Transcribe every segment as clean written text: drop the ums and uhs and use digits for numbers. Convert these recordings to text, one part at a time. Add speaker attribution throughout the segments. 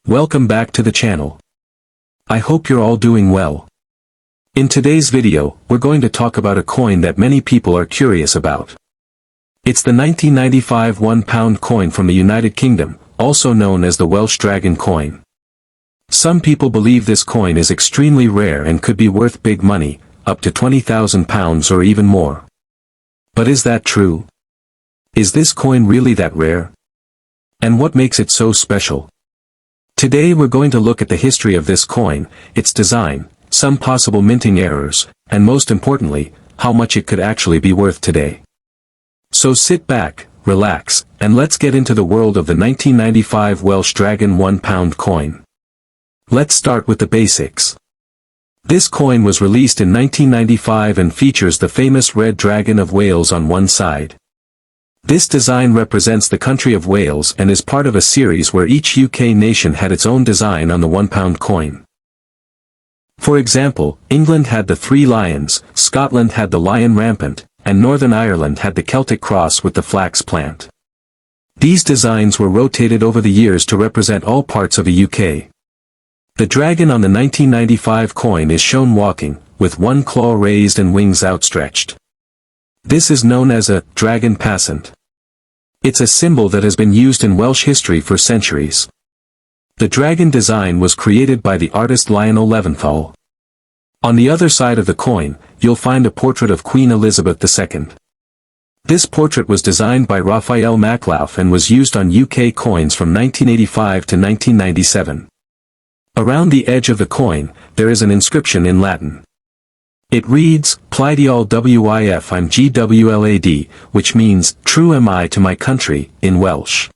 Speaker 1: Welcome back to the channel. I hope you're all doing well. In today's video, we're going to talk about a coin that many people are curious about. It's the 1995 £1 coin from the United Kingdom, also known as the Welsh Dragon coin. Some people believe this coin is extremely rare and could be worth big money, up to £20,000 or even more. But is that true? Is this coin really that rare? And what makes it so special? Today we're going to look at the history of this coin, its design, some possible minting errors, and most importantly, how much it could actually be worth today. So sit back, relax, and let's get into the world of the 1995 Welsh Dragon £1 coin. Let's start with the basics. This coin was released in 1995 and features the famous Red Dragon of Wales on one side. This design represents the country of Wales and is part of a series where each UK nation had its own design on the £1 coin. For example, England had the three lions, Scotland had the lion rampant, and Northern Ireland had the Celtic Cross with the flax plant. These designs were rotated over the years to represent all parts of the UK. The dragon on the 1995 coin is shown walking, with one claw raised and wings outstretched. This is known as a dragon passant. It's a symbol that has been used in Welsh history for centuries. The dragon design was created by the artist Lionel Leventhal. On the other side of the coin, you'll find a portrait of Queen Elizabeth II. This portrait was designed by Raphael Maclaf and was used on UK coins from 1985 to 1997. Around the edge of the coin, there is an inscription in Latin. It reads, Pleidiol wif I'm gwlad, which means, true am I to my country, in Welsh.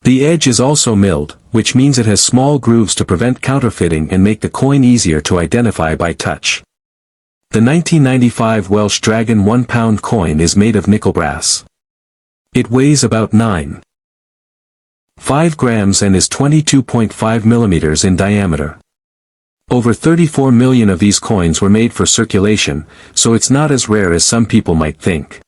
Speaker 1: The edge is also milled, which means it has small grooves to prevent counterfeiting and make the coin easier to identify by touch. The 1995 Welsh Dragon £1 coin is made of nickel brass. It weighs about 9.5 grams and is 22.5 millimeters in diameter. Over 34 million of these coins were made for circulation, so it's not as rare as some people might think.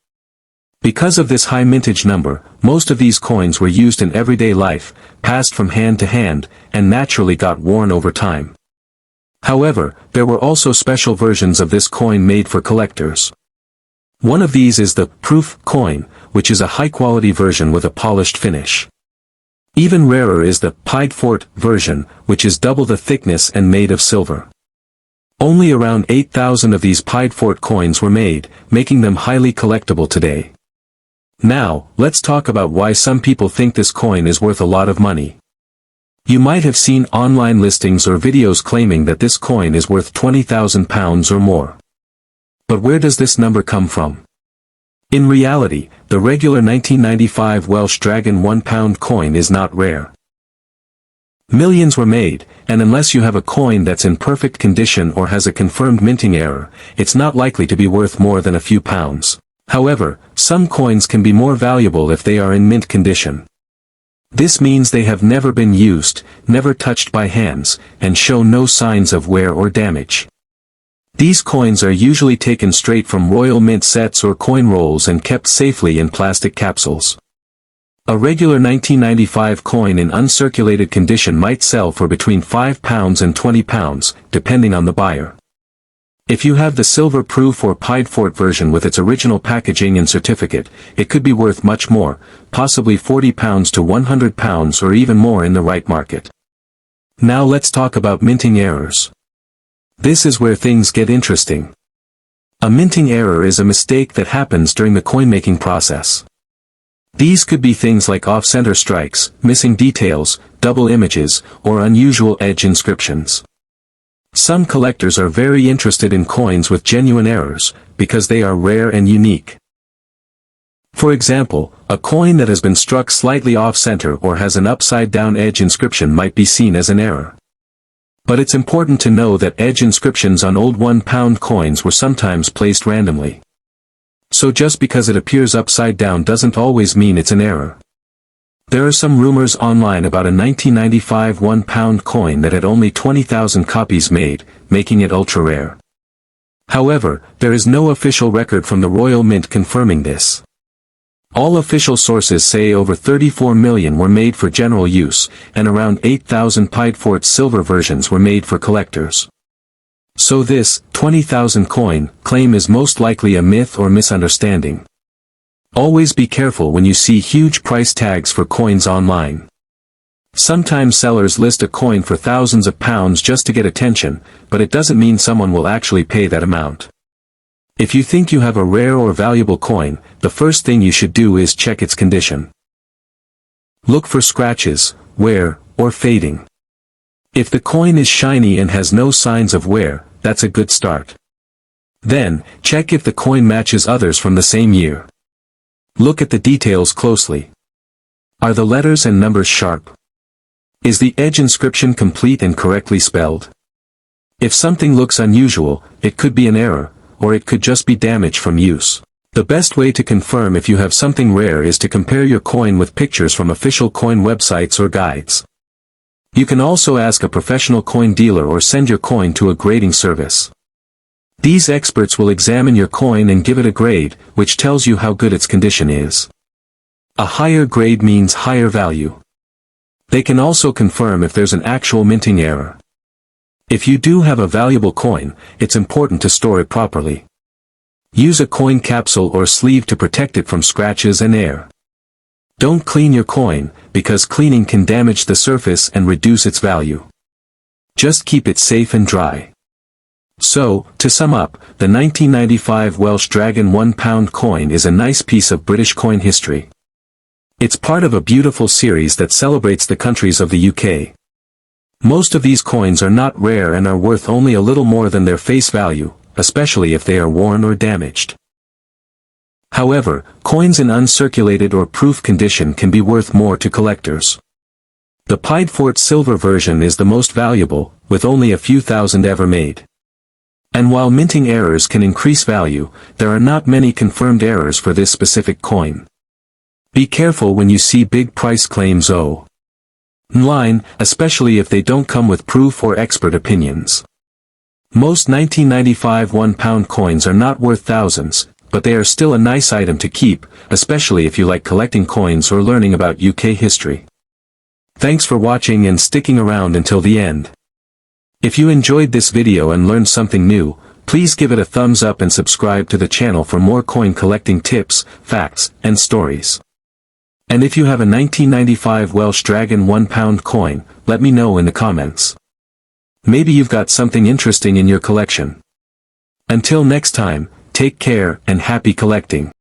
Speaker 1: Because of this high mintage number, most of these coins were used in everyday life, passed from hand to hand, and naturally got worn over time. However, there were also special versions of this coin made for collectors. One of these is the proof coin, which is a high-quality version with a polished finish. Even rarer is the pied fort version, which is double the thickness and made of silver. Only around 8,000 of these pied fort coins were made, making them highly collectible today. Now, let's talk about why some people think this coin is worth a lot of money. You might have seen online listings or videos claiming that this coin is worth £20,000 or more. But where does this number come from? In reality, the regular 1995 Welsh Dragon £1 coin is not rare. Millions were made, and unless you have a coin that's in perfect condition or has a confirmed minting error, it's not likely to be worth more than a few pounds. However, some coins can be more valuable if they are in mint condition. This means they have never been used, never touched by hands, and show no signs of wear or damage. These coins are usually taken straight from Royal Mint sets or coin rolls and kept safely in plastic capsules. A regular 1995 coin in uncirculated condition might sell for between £5 and £20, depending on the buyer. If you have the silver proof or pied fort version with its original packaging and certificate, it could be worth much more, possibly £40 to £100 or even more in the right market. Now let's talk about minting errors. This is where things get interesting. A minting error is a mistake that happens during the coin-making process. These could be things like off-center strikes, missing details, double images, or unusual edge inscriptions. Some collectors are very interested in coins with genuine errors, because they are rare and unique. For example, a coin that has been struck slightly off-center or has an upside-down edge inscription might be seen as an error. But it's important to know that edge inscriptions on old £1 coins were sometimes placed randomly. So just because it appears upside down doesn't always mean it's an error. There are some rumors online about a 1995 £1 coin that had only 20,000 copies made, making it ultra-rare. However, there is no official record from the Royal Mint confirming this. All official sources say over 34 million were made for general use, and around 8,000 Piedfort silver versions were made for collectors. So this 20,000 coin claim is most likely a myth or misunderstanding. Always be careful when you see huge price tags for coins online. Sometimes sellers list a coin for thousands of pounds just to get attention, but it doesn't mean someone will actually pay that amount. If you think you have a rare or valuable coin, the first thing you should do is check its condition. Look for scratches, wear, or fading. If the coin is shiny and has no signs of wear, that's a good start. Then, check if the coin matches others from the same year. Look at the details closely. Are the letters and numbers sharp? Is the edge inscription complete and correctly spelled? If something looks unusual, it could be an error, or it could just be damage from use. The best way to confirm if you have something rare is to compare your coin with pictures from official coin websites or guides. You can also ask a professional coin dealer or send your coin to a grading service. These experts will examine your coin and give it a grade, which tells you how good its condition is. A higher grade means higher value. They can also confirm if there's an actual minting error. If you do have a valuable coin, it's important to store it properly. Use a coin capsule or sleeve to protect it from scratches and air. Don't clean your coin, because cleaning can damage the surface and reduce its value. Just keep it safe and dry. So, to sum up, the 1995 Welsh Dragon £1 coin is a nice piece of British coin history. It's part of a beautiful series that celebrates the countries of the UK. Most of these coins are not rare and are worth only a little more than their face value, especially if they are worn or damaged. However, coins in uncirculated or proof condition can be worth more to collectors. The Piedfort silver version is the most valuable, with only a few thousand ever made. And while minting errors can increase value, there are not many confirmed errors for this specific coin. Be careful when you see big price claims online, especially if they don't come with proof or expert opinions. Most 1995 £1 coins are not worth thousands, but they are still a nice item to keep, especially if you like collecting coins or learning about UK history. Thanks for watching and sticking around until the end. If you enjoyed this video and learned something new, please give it a thumbs up and subscribe to the channel for more coin collecting tips, facts, and stories. And if you have a 1995 Welsh Dragon £1 coin, let me know in the comments. Maybe you've got something interesting in your collection. Until next time, take care and happy collecting.